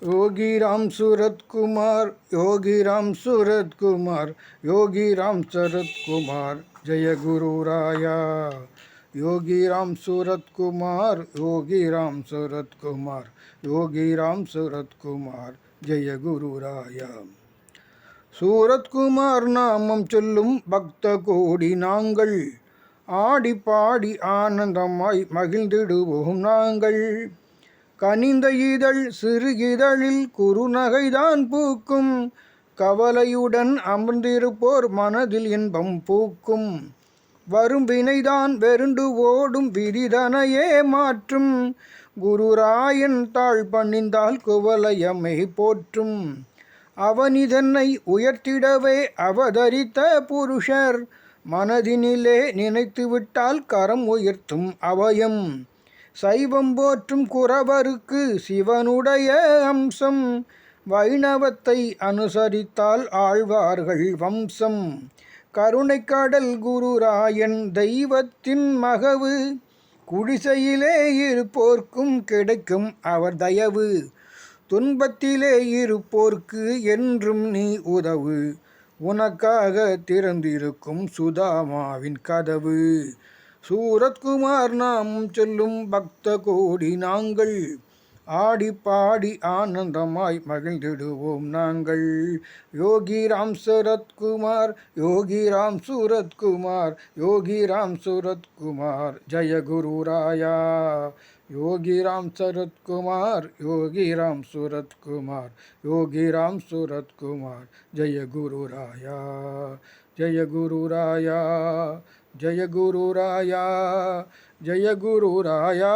योगी राम सूरत कुमार, योगी राम सूरत कुमार, योगी राम शरद कुमार, जय गुरु राया। योगी राम सूरत कुमार, योगी राम सूरत कुमार, योगी राम सूरत कुमार, जय गुरु राया। சூரத்குமார் நாமம் சொல்லும் பக்த கோடி நாங்கள் ஆடி பாடி ஆனந்தமாய் மகிழ்ந்திடுவோம் நாங்கள். கனிந்த இதழ் சிறு இதழில் குறுநகைதான் பூக்கும், கவலையுடன் அமர்ந்திருப்போர் மனதில் இன்பம் பூக்கும். வரும்பினைதான் வெருண்டு ஓடும் விதிதனையே மாற்றும், குருராயன் தாழ் பணிந்தால் குவலயமை போற்றும். அவனிதனை உயர்த்திடவே அவதரித்த புருஷர், மனதினிலே நினைத்துவிட்டால் கரம் உயர்த்தும் அவயம். சைவம் போற்றும் குரவருக்கு சிவனுடைய அம்சம், வைணவத்தை அனுசரித்தால் ஆழ்வார்கள் வம்சம். கருணைக்கடல் குருராயன் தெய்வத்தின் மகவு, குடிசையிலே இருப்போர்க்கும் கிடைக்கும் அவர் தயவு. துன்பத்திலே இருப்போர்க்கு என்றும் நீ உதவு, உனக்காக திறந்திருக்கும் சுதாமாவின் கதவு. சூரத்குமார் நாமம் சொல்லும் பக்த கோடி நாங்கள் ஆடி பாடி ஆனந்தமாய் மகிழ்ந்திடுவோம் நாங்கள். யோகி ராம் சரத்குமார், யோகி ராம் சூரத்குமார், யோகி ராம் சூரத்குமார், ஜய குரு ராயா. योगी राम शरद कुमार, योगी राम सूरत कुमार, योगी राम सूरत कुमार, जय गुरु राया। जय गुरु राया, जय गुरु राया, जय गुरु राया।